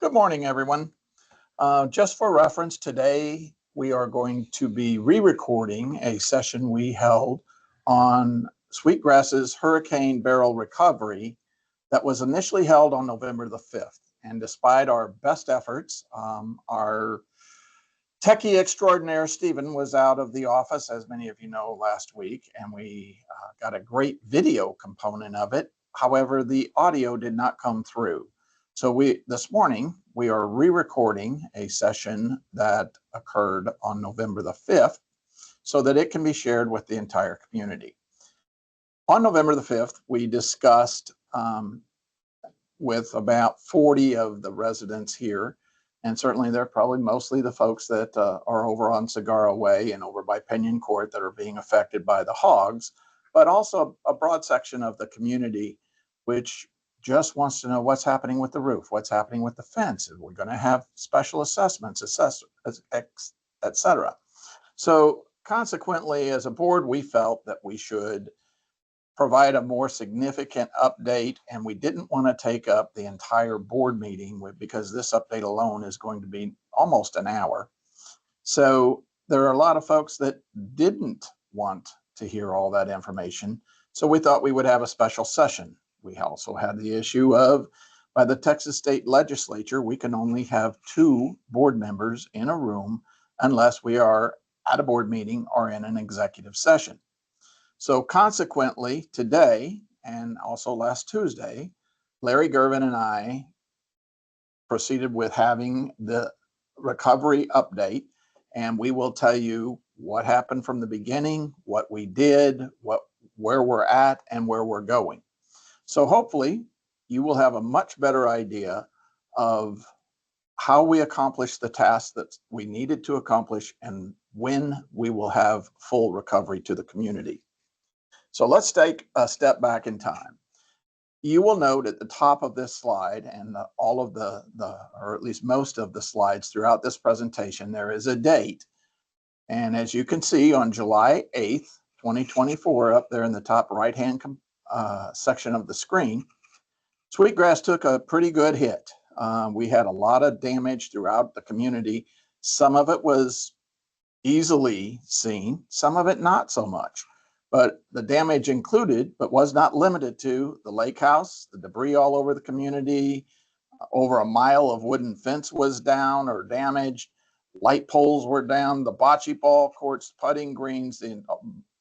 Good morning, everyone. Just for reference, today we are going to be re-recording a session we held on Sweetgrass's Hurricane Beryl recovery that was initially held on November the 5th. And despite our best efforts, our techie extraordinaire, Stephen, was out of the office, as many of you know, last week, and we got a great video component of it. However, the audio did not come through. So this morning, we are re-recording a session that occurred on November the 5th so that it can be shared with the entire community. On November the 5th, we discussed with about 40 of the residents here, and certainly they're probably mostly the folks that are over on Cigarro Way and over by Pinion Court that are being affected by the hogs, but also a broad section of the community which just wants to know what's happening with the roof, what's happening with the fence. We're going to have special assessments, etc. So consequently, as a board, we felt that we should provide a more significant update, and we didn't want to take up the entire board meeting because this update alone is going to be almost an hour. So there are a lot of folks that didn't want to hear all that information. So we thought we would have a special session. We also had the issue of, by the Texas State Legislature, we can only have 2 board members in a room unless we are at a board meeting or in an executive session. So consequently, today and also last Tuesday, Larry Gervin and I proceeded with having the recovery update, and we will tell you what happened from the beginning, what we did, where we're at, and where we're going. So hopefully you will have a much better idea of how we accomplished the tasks that we needed to accomplish and when we will have full recovery to the community. So let's take a step back in time. You will note at the top of this slide and all of or at least most of the slides throughout this presentation, there is a date. And as you can see, on July 8th, 2024, up there in the top right-hand section of the screen, Sweetgrass took a pretty good hit. We had a lot of damage throughout the community. Some of it was easily seen, some of it not so much. But the damage included, but was not limited to, the lake house, the debris all over the community, over a mile of wooden fence was down or damaged, light poles were down, the bocce ball courts, putting greens,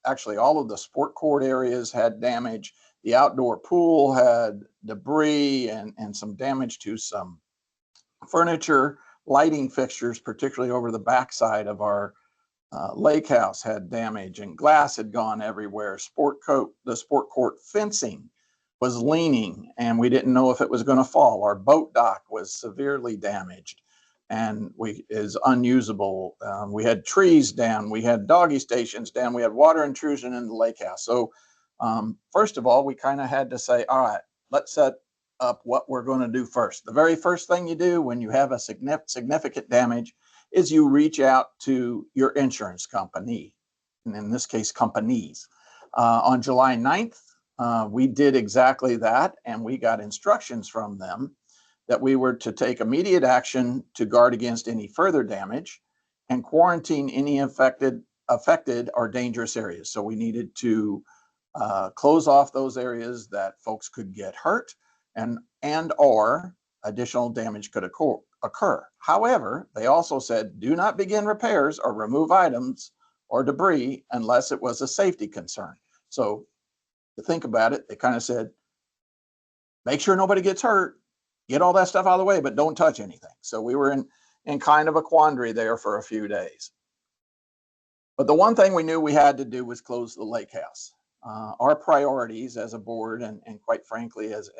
actually all of the sport court areas had damage. The outdoor pool had debris and some damage to some furniture. Lighting fixtures, particularly over the backside of our lake house, had damage, and glass had gone everywhere. The sport court fencing was leaning, and we didn't know if it was going to fall. Our boat dock was severely damaged and is unusable. We had trees down, we had doggy stations down, we had water intrusion in the lake house. So first of all, we kind of had to say, all right, let's set up what we're going to do first. The very first thing you do when you have a significant damage is you reach out to your insurance company, and in this case, companies. On July 9th, we did exactly that, and we got instructions from them that we were to take immediate action to guard against any further damage and quarantine any affected or dangerous areas. So we needed to close off those areas that folks could get hurt and or additional damage could occur. However, they also said, do not begin repairs or remove items or debris unless it was a safety concern. So to think about it, they kind of said, make sure nobody gets hurt, get all that stuff out of the way, but don't touch anything. So we were in kind of a quandary there for a few days. But the one thing we knew we had to do was close the lake house. Our priorities as a board and quite frankly as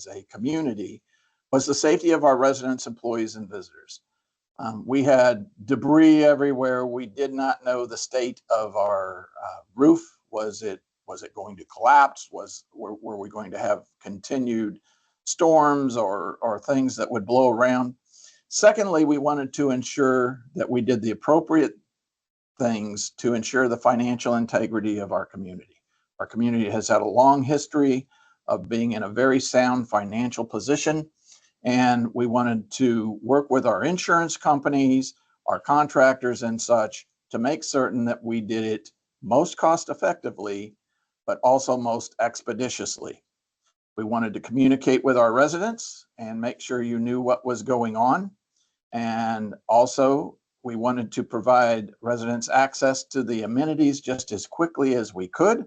a community was the safety of our residents, employees, and visitors. We had debris everywhere. We did not know the state of our roof. Was it going to collapse? Were we going to have continued storms or things that would blow around? Secondly, we wanted to ensure that we did the appropriate things to ensure the financial integrity of our community. Our community has had a long history of being in a very sound financial position, And we wanted to work with our insurance companies, our contractors and such to make certain that we did it most cost effectively, but also most expeditiously. We wanted to communicate with our residents and make sure you knew what was going on. And also, we wanted to provide residents access to the amenities just as quickly as we could,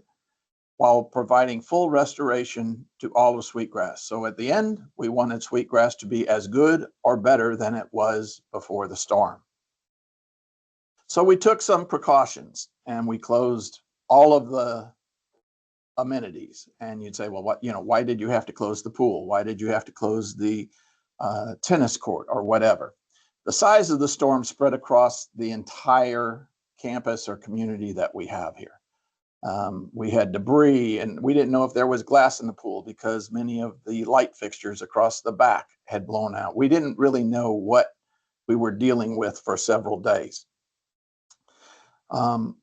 while providing full restoration to all of Sweetgrass. So at the end, we wanted Sweetgrass to be as good or better than it was before the storm. So we took some precautions and we closed all of the amenities. And you'd say, well, why did you have to close the pool? Why did you have to close the tennis court or whatever? The size of the storm spread across the entire campus or community that we have here. We had debris, and we didn't know if there was glass in the pool because many of the light fixtures across the back had blown out. We didn't really know what we were dealing with for several days. As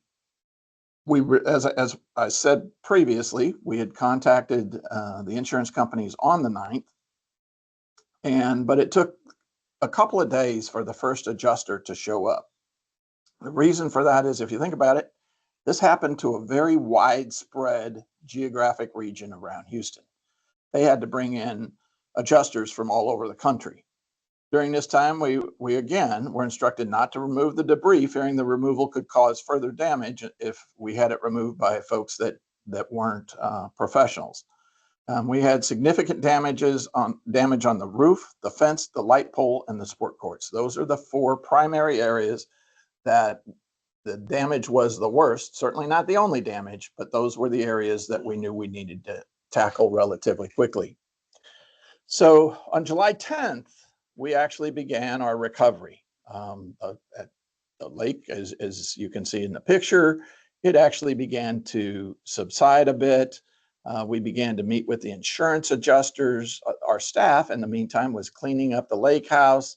I said previously, we had contacted the insurance companies on the 9th, but it took a couple of days for the first adjuster to show up. The reason for that is, if you think about it, this happened to a very widespread geographic region around Houston. They had to bring in adjusters from all over the country. During this time, we again were instructed not to remove the debris, fearing the removal could cause further damage if we had it removed by folks that weren't professionals. We had significant damage on the roof, the fence, the light pole, and the sport courts. Those are the 4 primary areas that the damage was the worst. Certainly not the only damage, but those were the areas that we knew we needed to tackle relatively quickly. So on July 10th, we actually began our recovery. At the lake, as you can see in the picture, it actually began to subside a bit. We began to meet with the insurance adjusters. Our staff, in the meantime, was cleaning up the lake house,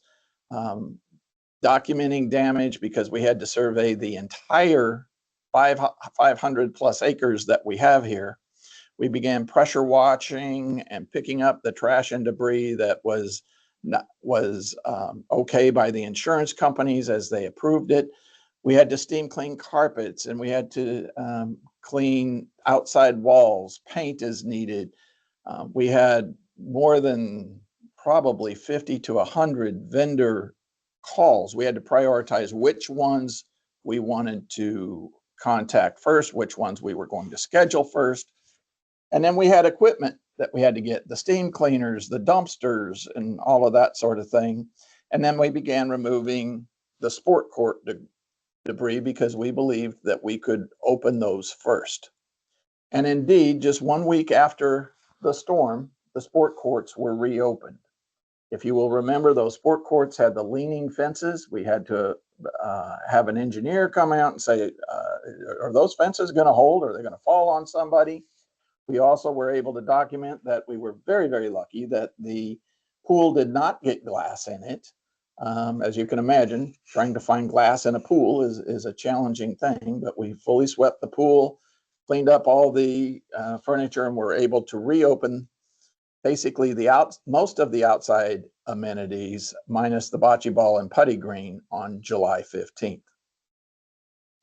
documenting damage because we had to survey the entire 500 plus acres that we have here. We began pressure watching and picking up the trash and debris that was okay by the insurance companies as they approved it. We had to steam clean carpets, and we had to clean outside walls, paint as needed. We had more than probably 50 to 100 vendor calls. We had to prioritize which ones we wanted to contact first, which ones we were going to schedule first. And then we had equipment that we had to get, the steam cleaners, the dumpsters, and all of that sort of thing. And then we began removing the sport court debris because we believed that we could open those first. And indeed, just 1 week after the storm, the sport courts were reopened. If you will remember, those sport courts had the leaning fences. We had to have an engineer come out and say, are those fences going to hold? Are they going to fall on somebody? We also were able to document that we were very, very lucky that the pool did not get glass in it. As you can imagine, trying to find glass in a pool is a challenging thing, but we fully swept the pool, cleaned up all the furniture, and were able to reopen basically most of the outside amenities, minus the bocce ball and putty green, on July 15th.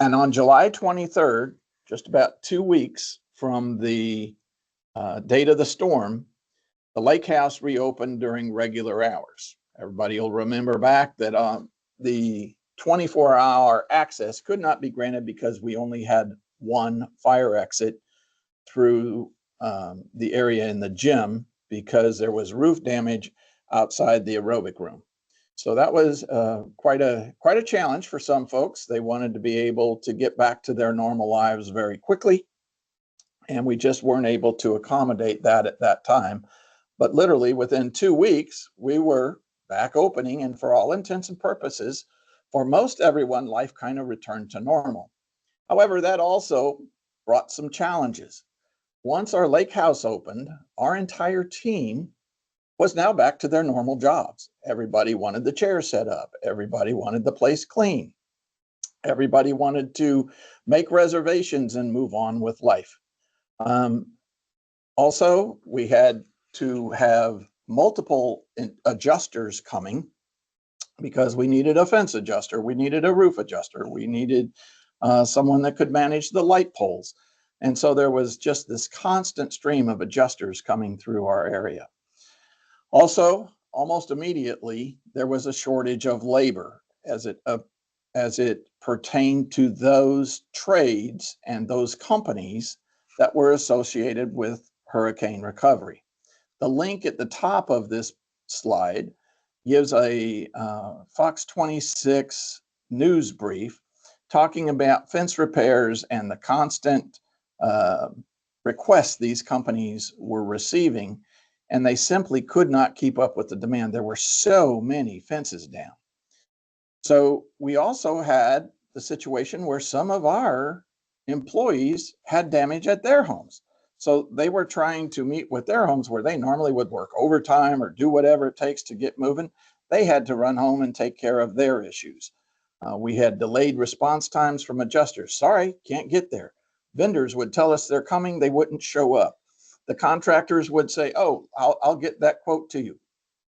And on July 23rd, just about 2 weeks from the date of the storm, the lake house reopened during regular hours. Everybody will remember back that the 24-hour access could not be granted because we only had one fire exit through the area in the gym because there was roof damage outside the aerobic room. So that was quite a challenge for some folks. They wanted to be able to get back to their normal lives very quickly, and we just weren't able to accommodate that at that time. But literally within 2 weeks, we were back opening, and for all intents and purposes, for most everyone, life kind of returned to normal. However, that also brought some challenges. Once our lake house opened, our entire team was now back to their normal jobs. Everybody wanted the chairs set up. Everybody wanted the place clean. Everybody wanted to make reservations and move on with life. Also, we had to have multiple adjusters coming because we needed a fence adjuster, we needed a roof adjuster, we needed someone that could manage the light poles. And so there was just this constant stream of adjusters coming through our area. Also, almost immediately, there was a shortage of labor as it pertained to those trades and those companies that were associated with hurricane recovery. The link at the top of this slide gives a Fox 26 news brief talking about fence repairs and the constant requests these companies were receiving, and they simply could not keep up with the demand. There were so many fences down. So we also had the situation where some of our employees had damage at their homes. So they were trying to meet with their homes where they normally would work overtime or do whatever it takes to get moving. They had to run home and take care of their issues. We had delayed response times from adjusters. Sorry, can't get there. Vendors would tell us they're coming, they wouldn't show up. The contractors would say, oh, I'll get that quote to you.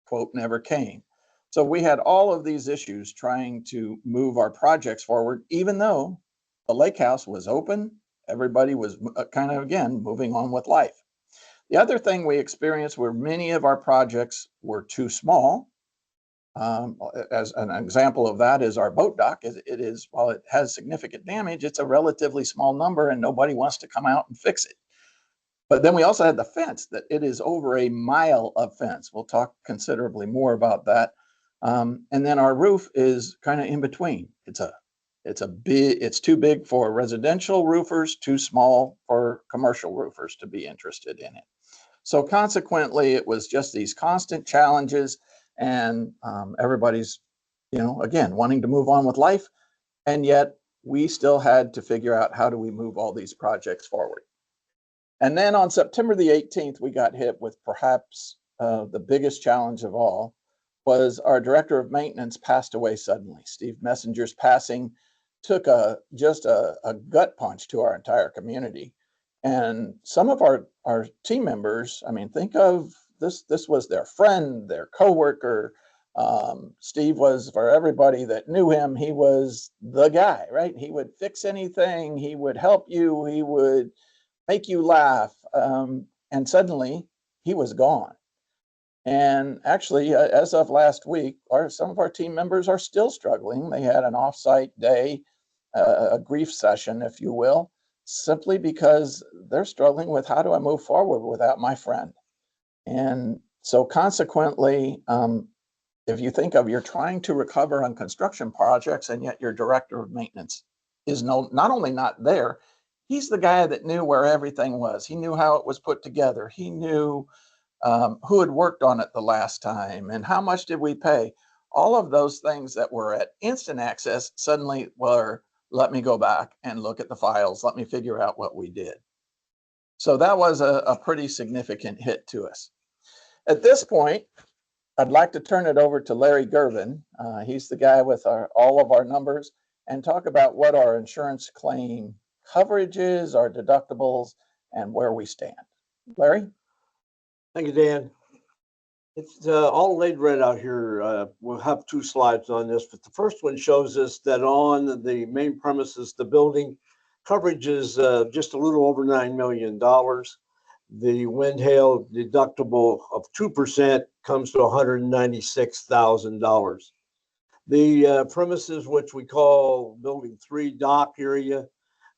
Quote never came. So we had all of these issues trying to move our projects forward, even though the lake house was open. Everybody was kind of, again, moving on with life. The other thing we experienced were many of our projects were too small. As an example of that is our boat dock. It is, while it has significant damage, it's a relatively small number and nobody wants to come out and fix it. But then we also had the fence, that it is over a mile of fence. We'll talk considerably more about that. And then our roof is kind of in between. It's too big for residential roofers, too small for commercial roofers to be interested in it. So consequently, it was just these constant challenges, and everybody's, again, wanting to move on with life. And yet we still had to figure out how do we move all these projects forward. And then on September the 18th, we got hit with perhaps the biggest challenge of all. Was our director of maintenance passed away suddenly. Steve Messenger's passing took just a gut punch to our entire community. And some of our team members, I mean, think of this was their friend, their coworker. Steve was, for everybody that knew him, he was the guy, right? He would fix anything, he would help you, he would make you laugh. And suddenly he was gone. And actually, as of last week, some of our team members are still struggling. They had an offsite day, a grief session, if you will, simply because they're struggling with how do I move forward without my friend. And so consequently, if you think of, you're trying to recover on construction projects, and yet your director of maintenance is not only not there, he's the guy that knew where everything was. He knew how it was put together. He knew who had worked on it the last time and how much did we pay. All of those things that were at instant access suddenly were, let me go back and look at the files. Let me figure out what we did. So that was a pretty significant hit to us. At this point, I'd like to turn it over to Larry Gervin. He's the guy with all of our numbers, and talk about what our insurance claim coverage is, our deductibles, and where we stand. Larry? Thank you, Dan. It's all laid right out here. We'll have two slides on this, but the first one shows us that on the main premises, the building coverage is just a little over $9 million. The wind hail deductible of 2% comes to $196,000. The premises, which we call Building 3 dock area,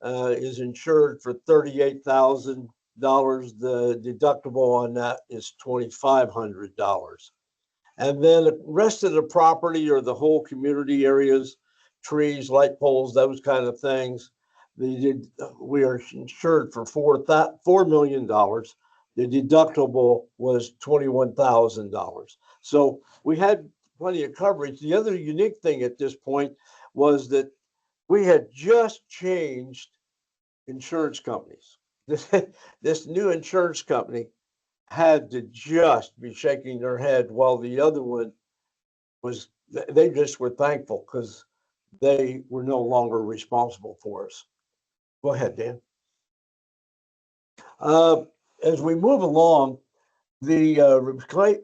is insured for $38,000. The deductible on that is $2,500. And then the rest of the property, or the whole community areas, trees, light poles, those kind of things, we are insured for $4 million. The deductible was $21,000. So we had plenty of coverage. The other unique thing at this point was that we had just changed insurance companies. This new insurance company had to just be shaking their head, while the other one was, they just were thankful because they were no longer responsible for us. Go ahead, Dan. As we move along, The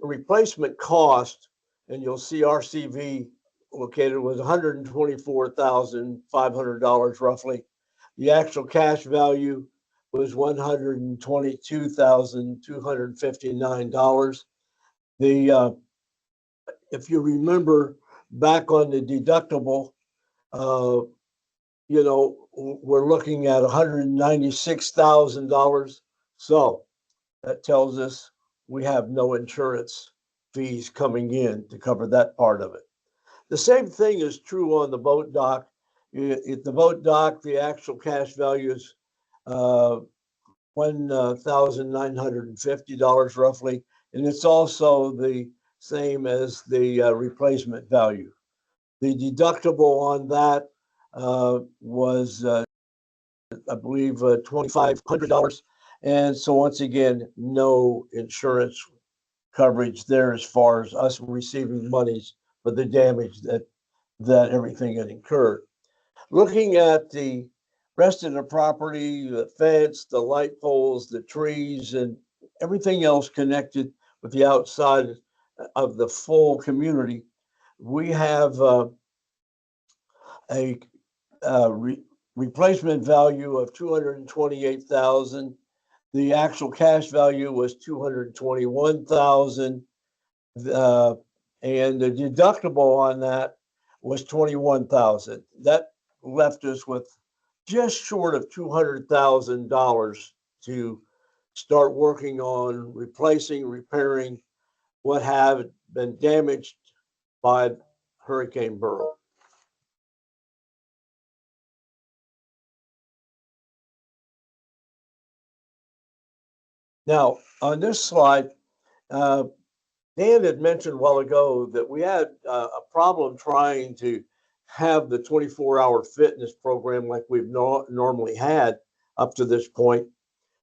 replacement cost, and you'll see RCV located, was $124,500 roughly. The actual cash value was $122,259. The if you remember back on the deductible, we're looking at $196,000. So that tells us we have no insurance fees coming in to cover that part of it. The same thing is true on the boat dock. At the boat dock, the actual cash value is $1,950 roughly, and it's also the same as the replacement value. The deductible on that was, I believe, $2,500. And so once again, no insurance coverage there as far as us receiving monies for the damage that everything had incurred. Looking at the rest of the property, the fence, the light poles, the trees, and everything else connected with the outside of the full community, we have a replacement value of $228,000. The actual cash value was $221,000, and the deductible on that was $21,000. That left us with just short of $200,000 to start working on replacing, repairing what had been damaged by Hurricane Beryl. Now, on this slide, Dan had mentioned a while ago that we had a problem trying to have the 24-hour fitness program like we've normally had up to this point.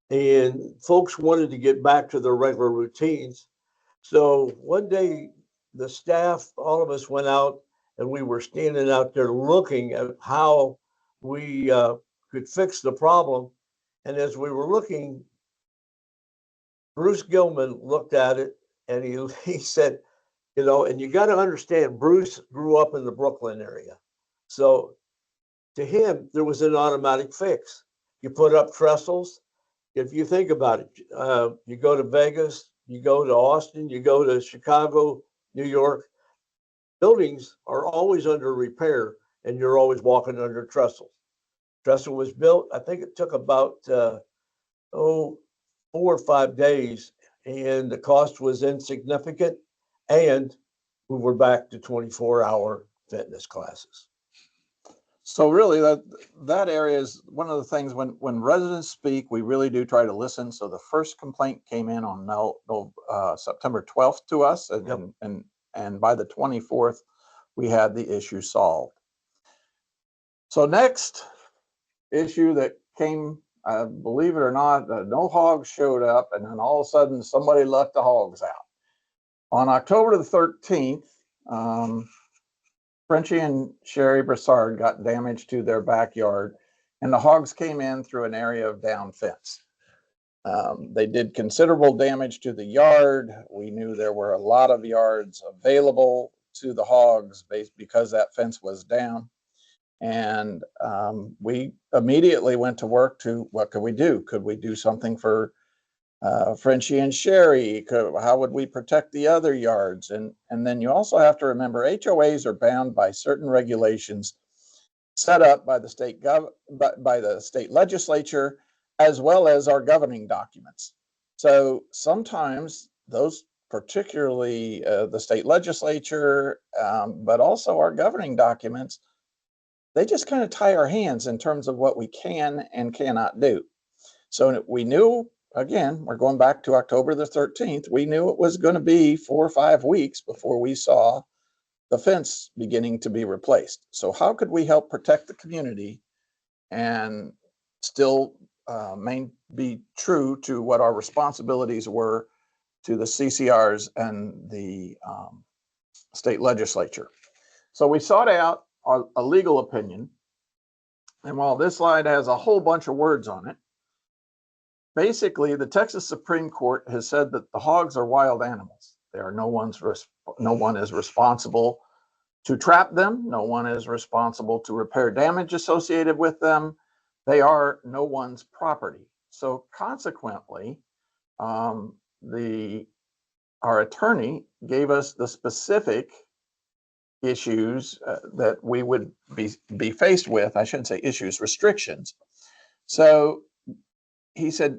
And folks wanted to get back to their regular routines. So one day, the staff, all of us went out and we were standing out there looking at how we could fix the problem. And as we were looking, Bruce Gilman looked at it and he said, and you got to understand, Bruce grew up in the Brooklyn area. So to him, there was an automatic fix. You put up trestles. If you think about it, you go to Vegas, you go to Austin, you go to Chicago, New York, buildings are always under repair and you're always walking under trestles. Trestle was built, I think it took about 4 or 5 days, and the cost was insignificant, and we were back to 24-hour fitness classes. So really that area is one of the things when residents speak, we really do try to listen. So the first complaint came in on September 12th to us, and by the 24th, we had the issue solved. So next issue that came, believe it or not, no hogs showed up, and then all of a sudden somebody let the hogs out. On October the 13th, Frenchie and Sherry Broussard got damage to their backyard, and the hogs came in through an area of down fence. They did considerable damage to the yard. We knew there were a lot of yards available to the hogs because that fence was down. And we immediately went to work to, what could we do? Could we do something for Frenchie and Sherry? How would we protect the other yards? And then you also have to remember, HOAs are bound by certain regulations set up by the state legislature, as well as our governing documents. So sometimes those, particularly the state legislature, but also our governing documents, they just kind of tie our hands in terms of what we can and cannot do. So we knew, again, we're going back to October the 13th, we knew it was going to be 4 or 5 weeks before we saw the fence beginning to be replaced. So how could we help protect the community and still be true to what our responsibilities were to the CCRs and the state legislature? So we sought out a legal opinion. And while this slide has a whole bunch of words on it, basically the Texas Supreme Court has said that the hogs are wild animals. They are no one is responsible to trap them. No one is responsible to repair damage associated with them. They are no one's property. So consequently, our attorney gave us the specific issues that we would be faced with. I shouldn't say issues, restrictions. So he said,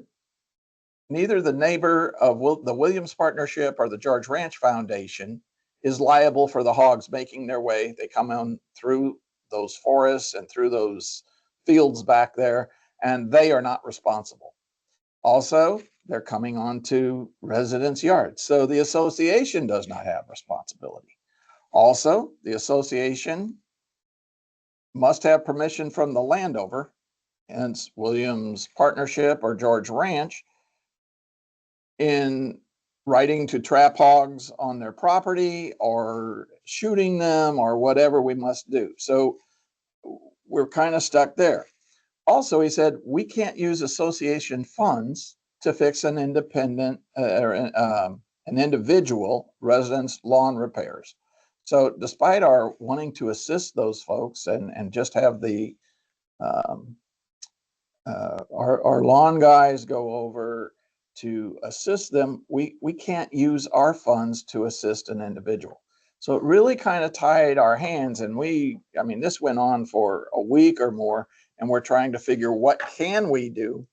neither the neighbor of the Williams Partnership or the George Ranch Foundation is liable for the hogs making their way. They come on through those forests and through those fields back there, and they are not responsible. Also, they're coming onto residents' yards, so the association does not have responsibility. Also, the association must have permission from the landowner, hence Williams Partnership or George Ranch, in writing to trap hogs on their property or shooting them or whatever we must do. So we're kind of stuck there. Also, he said, we can't use association funds to fix an individual resident's lawn repairs. So despite our wanting to assist those folks and just have the our lawn guys go over to assist them, we can't use our funds to assist an individual. So it really kind of tied our hands, and this went on for a week or more, and we're trying to figure what can we do.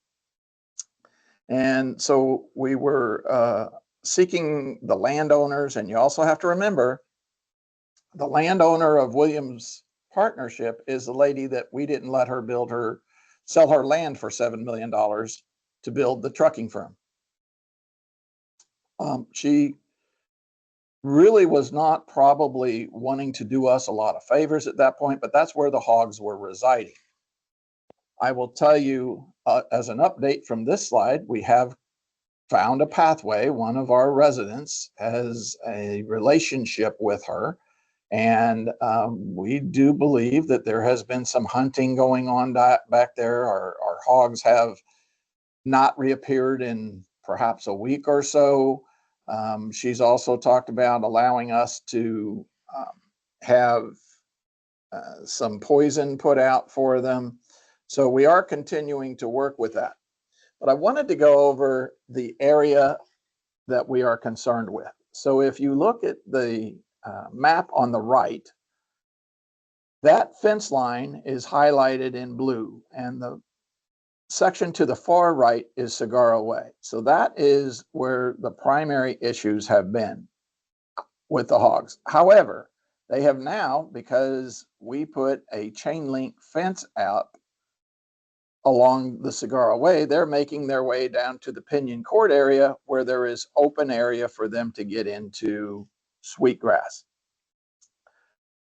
And so we were seeking the landowners, and you also have to remember the landowner of Williams Partnership is the lady that we didn't let her sell her land for $7 million to build the trucking firm. She really was not probably wanting to do us a lot of favors at that point, but that's where the hogs were residing. I will tell you, as an update from this slide, we have found a pathway. One of our residents has a relationship with her, and we do believe that there has been some hunting going on back there. Our hogs have not reappeared in perhaps a week or so. She's also talked about allowing us to have some poison put out for them. So we are continuing to work with that. But I wanted to go over the area that we are concerned with. So if you look at the map on the right, that fence line is highlighted in blue, and the section to the far right is Cigar Way. So that is where the primary issues have been with the hogs. However, they have now, because we put a chain link fence out along the Cigar Way, they're making their way down to the Pinion Court area where there is open area for them to get into Sweetgrass.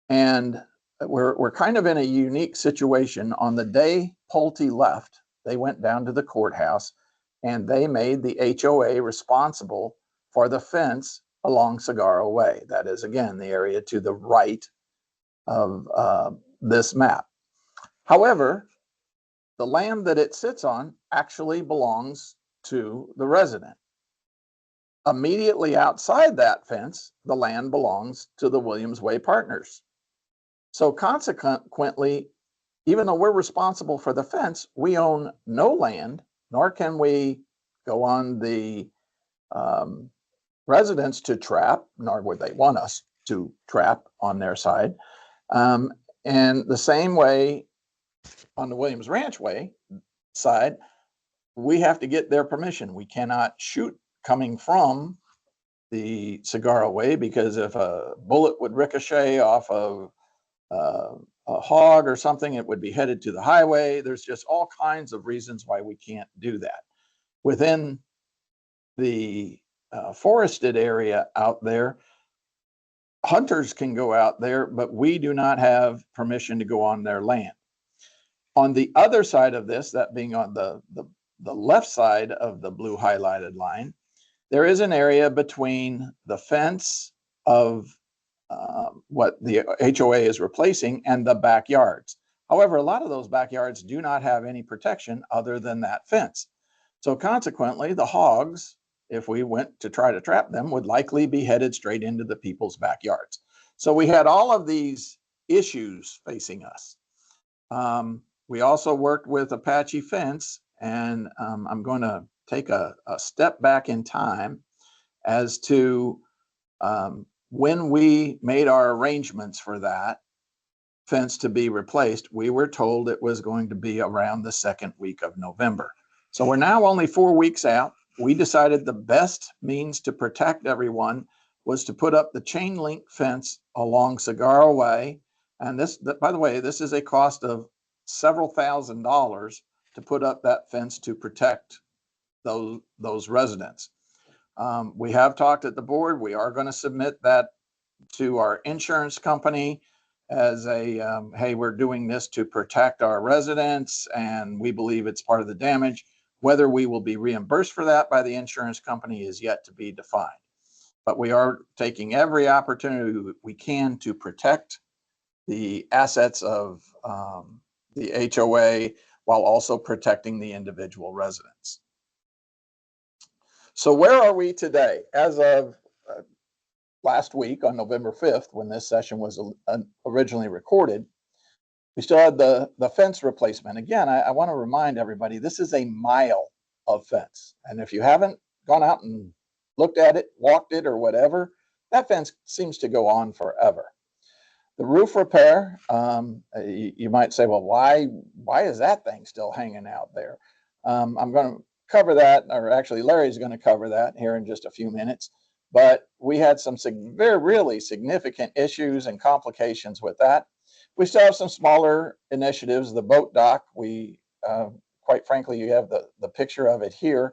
And we're kind of in a unique situation. On the day Pulte left, they went down to the courthouse and they made the HOA responsible for the fence along Cigar Way. That is, again, the area to the right of this map. However, the land that it sits on actually belongs to the resident. Immediately outside that fence, the land belongs to the Williams Way partners. So consequently, even though we're responsible for the fence, we own no land, nor can we go on the residents to trap, nor would they want us to trap on their side. And the same way on the Williams Ranch Way side, we have to get their permission. We cannot shoot coming from the Cigar Way, because if a bullet would ricochet off of a hog or something, it would be headed to the highway. There's just all kinds of reasons why we can't do that. Within the forested area out there, hunters can go out there, but we do not have permission to go on their land. On the other side of this, that being on the left side of the blue highlighted line, there is an area between the fence of what the HOA is replacing and the backyards. However, a lot of those backyards do not have any protection other than that fence. So consequently, the hogs, if we went to try to trap them, would likely be headed straight into the people's backyards. So we had all of these issues facing us. We also worked with Apache Fence, and I'm going to take a step back in time as to when we made our arrangements for that fence to be replaced. We were told it was going to be around the second week of November. So we're now only 4 weeks out. We decided the best means to protect everyone was to put up the chain link fence along Cigar Way. And this, by the way, this is a cost of several $1,000s to put up that fence to protect those residents. We have talked at the board. We are going to submit that to our insurance company as a, hey, we're doing this to protect our residents and we believe it's part of the damage. Whether we will be reimbursed for that by the insurance company is yet to be defined. But we are taking every opportunity we can to protect the assets of the HOA while also protecting the individual residents. So where are we today? As of last week on November 5th, when this session was originally recorded, we still had the fence replacement. Again, I want to remind everybody, this is a mile of fence. And if you haven't gone out and looked at it, walked it, or whatever, that fence seems to go on forever. The roof repair, you might say, well, why is that thing still hanging out there? I'm going to cover that, or actually Larry's going to cover that here in just a few minutes. But we had some really significant issues and complications with that. We still have some smaller initiatives. The boat dock, we, quite frankly, you have the picture of it here.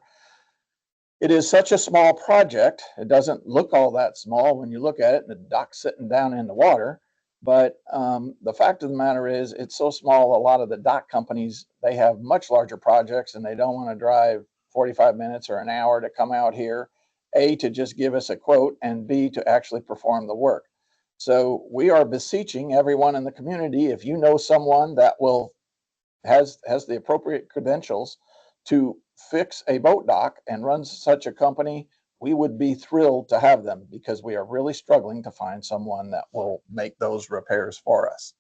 It is such a small project. It doesn't look all that small when you look at it, the dock's sitting down in the water. But the fact of the matter is, it's so small, a lot of the dock companies, they have much larger projects and they don't want to drive 45 minutes or an hour to come out here, A, to just give us a quote, and B, to actually perform the work. So we are beseeching everyone in the community, if you know someone that has the appropriate credentials to fix a boat dock and runs such a company, we would be thrilled to have them, because we are really struggling to find someone that will make those repairs for us.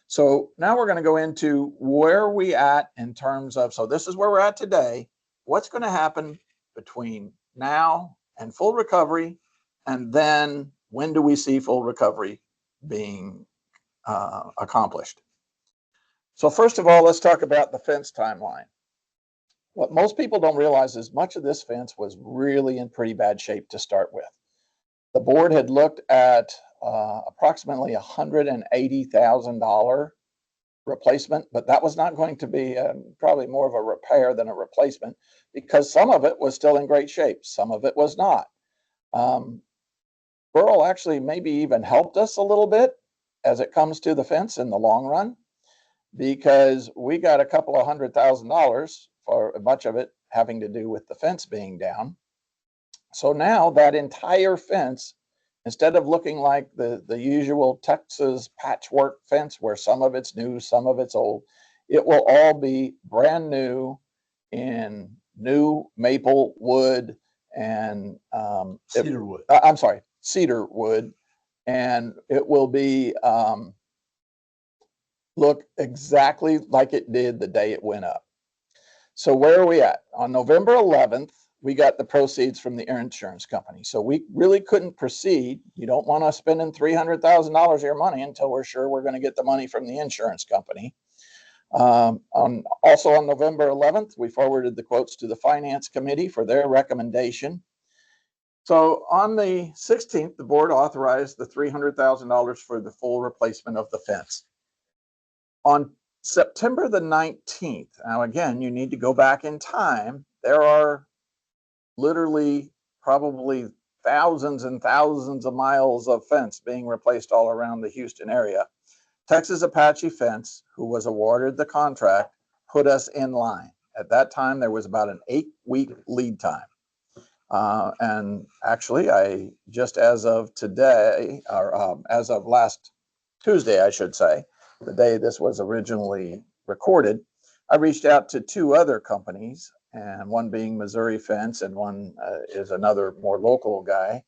So now we're going to go into where we at in terms of, so this is where we're at today. What's going to happen between now and full recovery? And then when do we see full recovery being accomplished? So first of all, let's talk about the fence timeline. What most people don't realize is much of this fence was really in pretty bad shape to start with. The board had looked at approximately $180,000 replacement, but that was not going to be probably more of a repair than a replacement, because some of it was still in great shape. Some of it was not. Beryl actually maybe even helped us a little bit as it comes to the fence in the long run, because we got a couple of $100,000 for much of it having to do with the fence being down. So now that entire fence, instead of looking like the usual Texas patchwork fence where some of it's new, some of it's old, it will all be brand new in new maple wood and Cedar wood. Cedar wood. And it will be look exactly like it did the day it went up. So where are we at? On November 11th, we got the proceeds from the insurance company. So we really couldn't proceed. You don't want to spend $300,000 of your money until we're sure we're going to get the money from the insurance company. Also on November 11th, we forwarded the quotes to the finance committee for their recommendation. So on the 16th, the board authorized the $300,000 for the full replacement of the fence. On September the 19th, now again, you need to go back in time. There are literally probably thousands and thousands of miles of fence being replaced all around the Houston area. Texas Apache Fence, who was awarded the contract, put us in line. At that time, there was about an 8-week lead time. And actually, I just as of today, or as of last Tuesday, I should say, the day this was originally recorded, I reached out to 2 other companies and one being Missouri Fence, and one is another more local guy.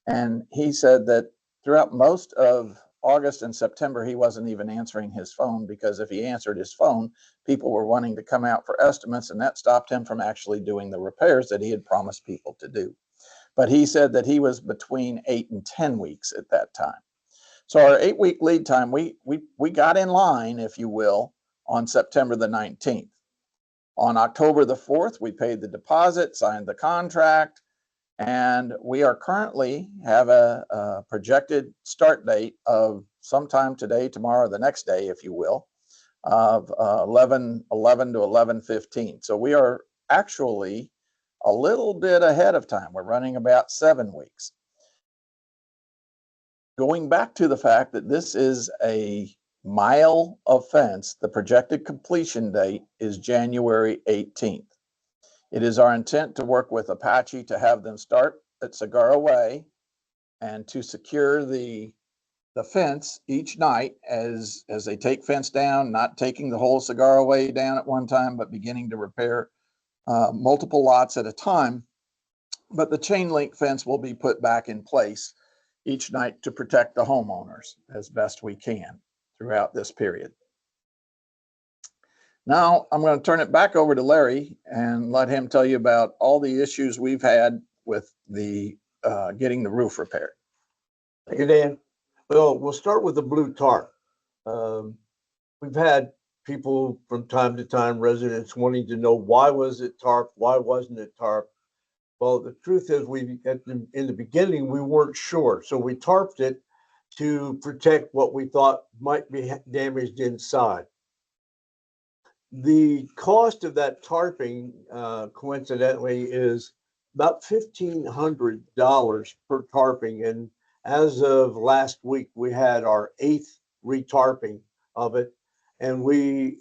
And he said that throughout most of August and September, he wasn't even answering his phone, because if he answered his phone, people were wanting to come out for estimates, and that stopped him from actually doing the repairs that he had promised people to do. But he said that he was between 8 and 10 weeks at that time. So our 8-week lead time, we got in line, if you will, on September the 19th. On October the 4th, we paid the deposit, signed the contract, and we are currently have a projected start date of sometime today, tomorrow, the next day, if you will, of 11 to 11:15. So we are actually a little bit ahead of time. We're running about 7 weeks. Going back to the fact that this is a mile of fence, the projected completion date is January 18th. It is our intent to work with Apache to have them start at Cigar Way and to secure the fence each night as they take fence down, not taking the whole Cigar Way down at one time, but beginning to repair multiple lots at a time. But the chain link fence will be put back in place each night to protect the homeowners as best we can throughout this period. Now I'm going to turn it back over to Larry and let him tell you about all the issues we've had with the getting the roof repaired. Thank you, Dan. Well, we'll start with the blue tarp. We've had people from time to time, residents wanting to know, why was it tarp? Why wasn't it tarp? Well, the truth is, in the beginning, we weren't sure. So we tarped it to protect what we thought might be damaged inside. The cost of that tarping, coincidentally, is about $1,500 per tarping. And as of last week, we had our 8th retarping of it. And we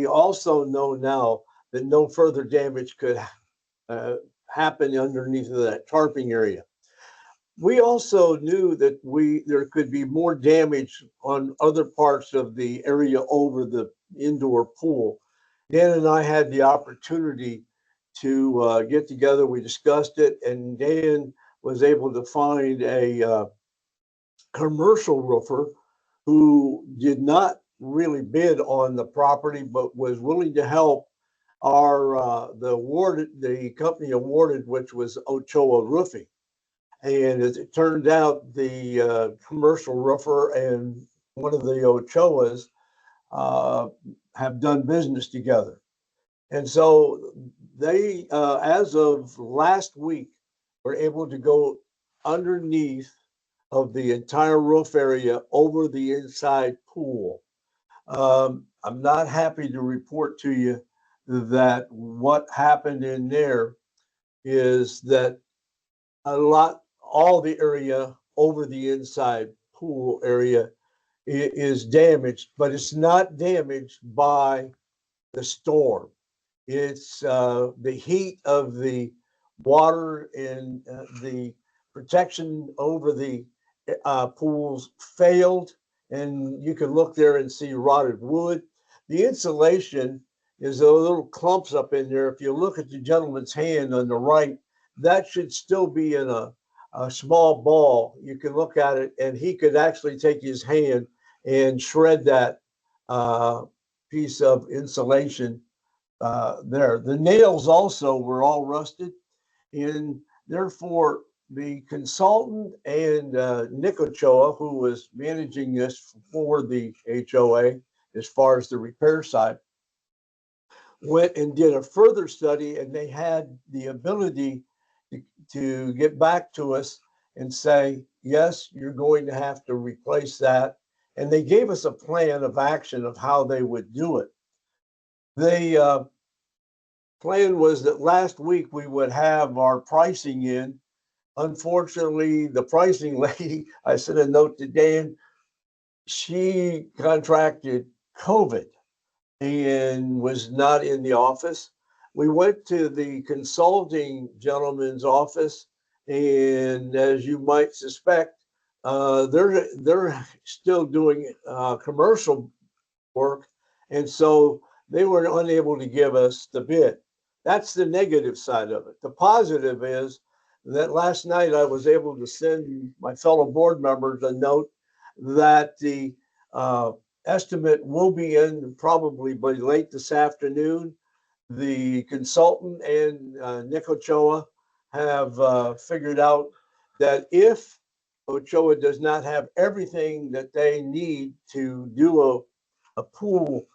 also know now that no further damage could happen underneath of that tarping area. We also knew that there could be more damage on other parts of the area over the indoor pool. Dan and I had the opportunity to get together. We discussed it, and Dan was able to find a commercial roofer who did not really bid on the property, but was willing to help the company awarded, which was Ochoa Roofing. And as it turned out, the commercial roofer and one of the Ochoas have done business together. And so they, as of last week, were able to go underneath of the entire roof area over the inside pool. I'm not happy to report to you that what happened in there is that all the area over the inside pool area is damaged, but it's not damaged by the storm. It's the heat of the water and the protection over the pools failed, and you can look there and see rotted wood. The insulation is a little clumps up in there. If you look at the gentleman's hand on the right, that should still be in a small ball. You can look at it, and he could actually take his hand and shred that piece of insulation there. The nails also were all rusted, and therefore the consultant and Nick Ochoa, who was managing this for the HOA as far as the repair side, went and did a further study, and they had the ability to get back to us and say, yes, you're going to have to replace that. And they gave us a plan of action of how they would do it. The plan was that last week we would have our pricing in. Unfortunately, the pricing lady, I sent a note to Dan, she contracted COVID and was not in the office. We went to the consulting gentleman's office, and as you might suspect, they're still doing commercial work, and so they were unable to give us the bid. That's the negative side of it. The positive is that last night I was able to send my fellow board members a note that the estimate will be in probably by late this afternoon. The consultant and Nick Ochoa have figured out that if Ochoa does not have everything that they need to do a pool,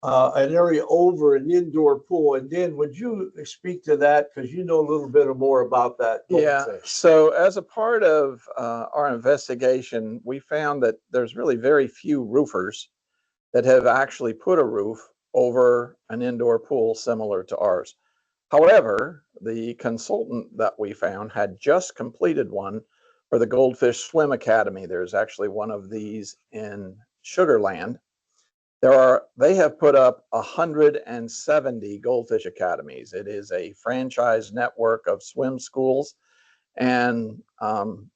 an area over an indoor pool. And Dan, would you speak to that? Because you know a little bit more about that Yeah. goldfish. So as a part of our investigation, we found that there's really very few roofers that have actually put a roof over an indoor pool similar to ours. However, the consultant that we found had just completed one for the Goldfish Swim Academy. There's actually one of these in Sugarland. They have put up 170 Goldfish Academies. It is a franchise network of swim schools, and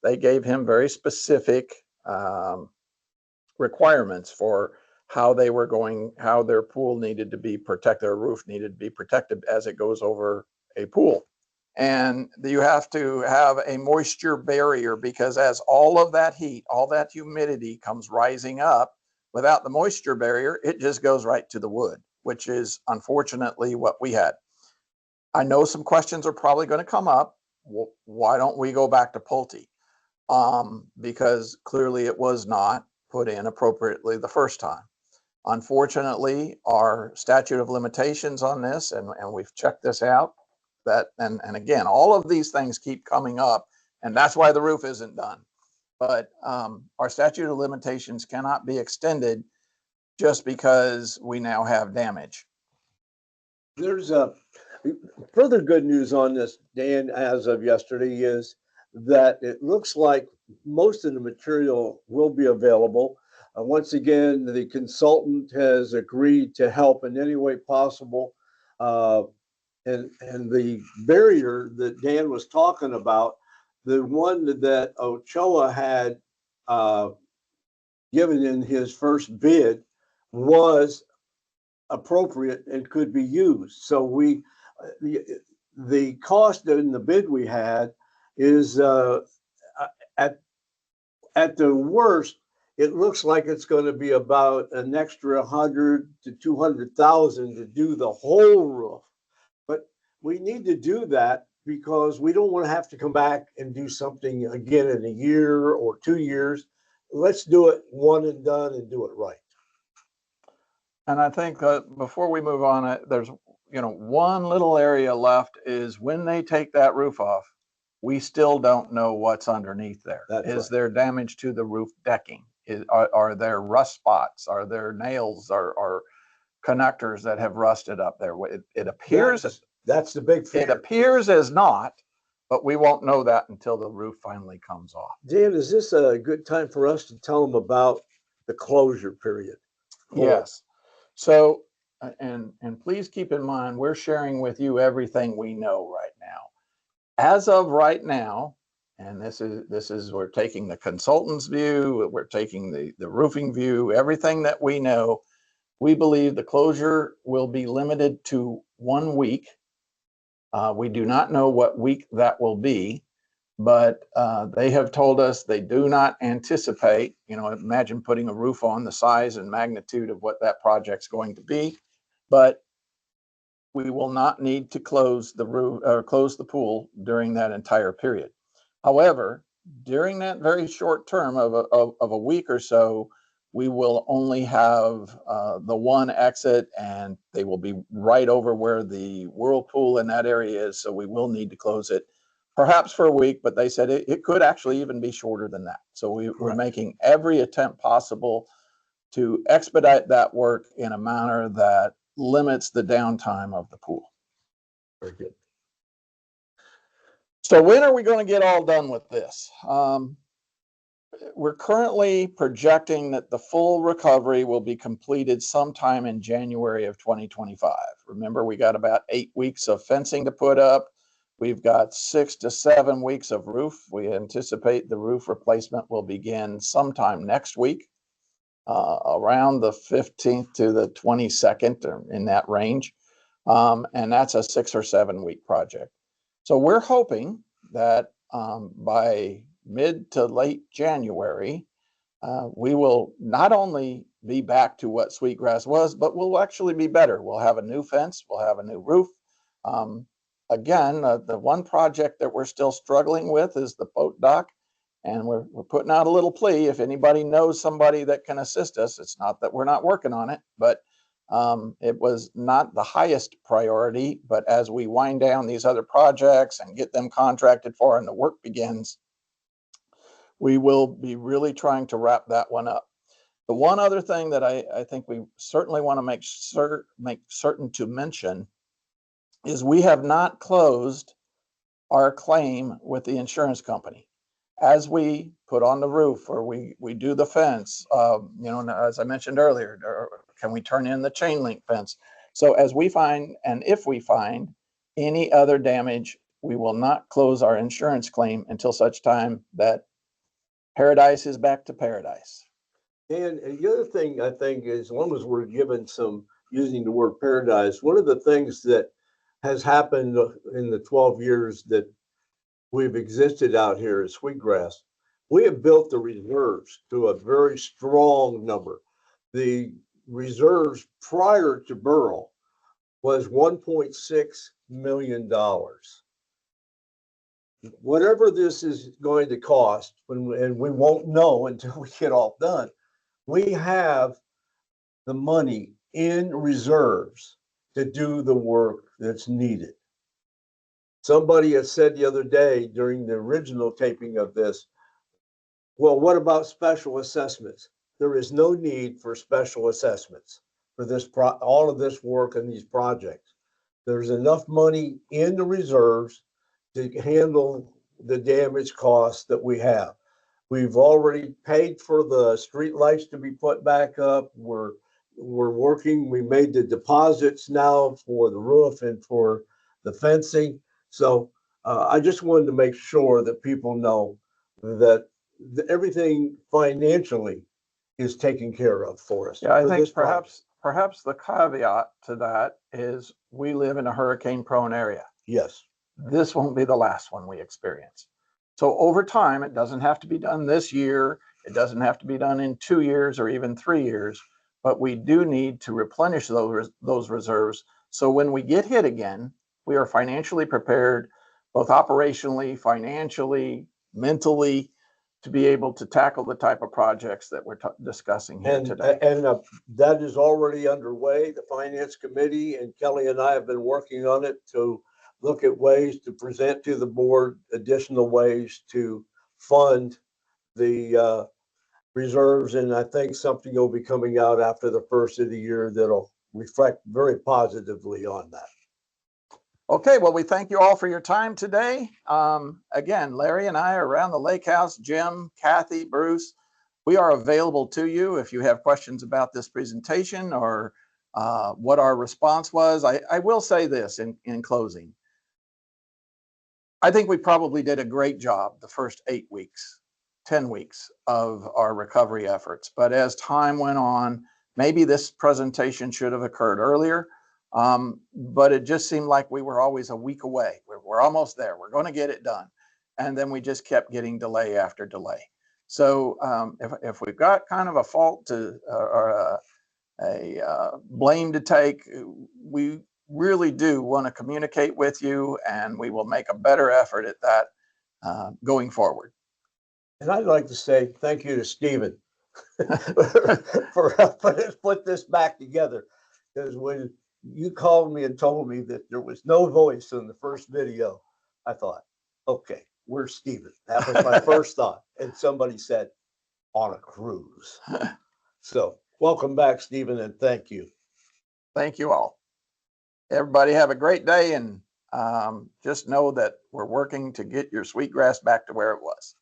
they gave him very specific requirements for how their pool needed to be protected, their roof needed to be protected as it goes over a pool. And you have to have a moisture barrier, because as all of that heat, all that humidity comes rising up, without the moisture barrier, it just goes right to the wood, which is unfortunately what we had. I know some questions are probably going to come up. Well, why don't we go back to Pulte? Because clearly it was not put in appropriately the first time. Unfortunately, our statute of limitations on this, and we've checked this out, and again, all of these things keep coming up, and that's why the roof isn't done. But our statute of limitations cannot be extended just because we now have damage. There's a further good news on this, Dan, as of yesterday, is that it looks like most of the material will be available. Once again, the consultant has agreed to help in any way possible. And the barrier that Dan was talking about, the one that Ochoa had given in his first bid, was appropriate and could be used. So the cost in the bid we had is at the worst, it looks like it's going to be about an extra 100 to 200,000 to do the whole roof. But we need to do that because we don't want to have to come back and do something again in a year or 2 years. Let's do it one and done and do it right. And I think before we move on, there's one little area left is when they take that roof off, we still don't know what's underneath there. Is there damage to the roof decking? Are there rust spots? Are there nails or connectors that have rusted up there? It appears that's the big fear. It appears as not, but we won't know that until the roof finally comes off. Dan, is this a good time for us to tell them about the closure period? Yes. So, and please keep in mind, we're sharing with you everything we know right now. As of right now, and this is we're taking the consultant's view, we're taking the roofing view, everything that we know, we believe the closure will be limited to 1 week. We do not know what week that will be, but they have told us they do not anticipate, imagine putting a roof on the size and magnitude of what that project's going to be, but we will not need to close the roof or close the pool during that entire period. However, during that very short term of a week or so, we will only have the one exit, and they will be right over where the whirlpool in that area is. So we will need to close it perhaps for a week, but they said it could actually even be shorter than that. So we're making every attempt possible to expedite that work in a manner that limits the downtime of the pool. Very good. So when are we going to get all done with this? We're currently projecting that the full recovery will be completed sometime in January of 2025. Remember, we got about 8 weeks of fencing to put up. We've got 6 to 7 weeks of roof. We anticipate the roof replacement will begin sometime next week, around the 15th to the 22nd, or in that range. And that's a 6 or 7 week project. So we're hoping that by mid to late January, we will not only be back to what Sweetgrass was, but we'll actually be better. We'll have a new fence, we'll have a new roof. Um, Again, the one project that we're still struggling with is the boat dock. And we're putting out a little plea. If anybody knows somebody that can assist us, it's not that we're not working on it, but it was not the highest priority. But as we wind down these other projects and get them contracted for and the work begins, we will be really trying to wrap that one up. The one other thing that I think we certainly want to make certain to mention is we have not closed our claim with the insurance company. As we put on the roof or we do the fence, as I mentioned earlier, or can we turn in the chain link fence? So as we find, and if we find any other damage, we will not close our insurance claim until such time that paradise is back to paradise. And the other thing I think is, as long as we're given some, using the word paradise, one of the things that has happened in the 12 years that we've existed out here at Sweetgrass, we have built the reserves to a very strong number. The reserves prior to Beryl was $1.6 million. Whatever this is going to cost, and we won't know until we get all done, we have the money in reserves to do the work that's needed. Somebody has said the other day during the original taping of this, well, what about special assessments? There is no need for special assessments for this all of this work and these projects. There's enough money in the reserves to handle the damage costs that we have. We've already paid for the street lights to be put back up. We're working. We made the deposits now for the roof and for the fencing. So I just wanted to make sure that people know that everything financially is taken care of for us. Yeah, I for think this project. perhaps the caveat to that is we live in a hurricane-prone area. Yes. This won't be the last one we experience. So over time, it doesn't have to be done this year. It doesn't have to be done in 2 years or even 3 years, but we do need to replenish those reserves. So when we get hit again, we are financially prepared, both operationally, financially, mentally, to be able to tackle the type of projects that we're discussing here today. And that is already underway. The Finance Committee and Kelly and I have been working on it to look at ways to present to the board additional ways to fund the reserves. And I think something will be coming out after the first of the year that'll reflect very positively on that. Okay, well, we thank you all for your time today. Again, Larry and I are around the lake house, Jim, Kathy, Bruce. We are available to you if you have questions about this presentation or what our response was. I will say this in closing. I think we probably did a great job the first 8 weeks, 10 weeks of our recovery efforts. But as time went on, maybe this presentation should have occurred earlier. But it just seemed like we were always a week away. We're almost there. We're going to get it done. And then we just kept getting delay after delay. So if we've got kind of a fault to or a blame to take, we really do want to communicate with you, and we will make a better effort at that going forward. And I'd like to say thank you to Stephen for helping us put this back together. Because when you called me and told me that there was no voice in the first video, I thought, okay, where's Stephen? That was my first thought. And somebody said, on a cruise. So welcome back, Stephen, and thank you. Thank you all. Everybody have a great day, and just know that we're working to get your Sweetgrass back to where it was.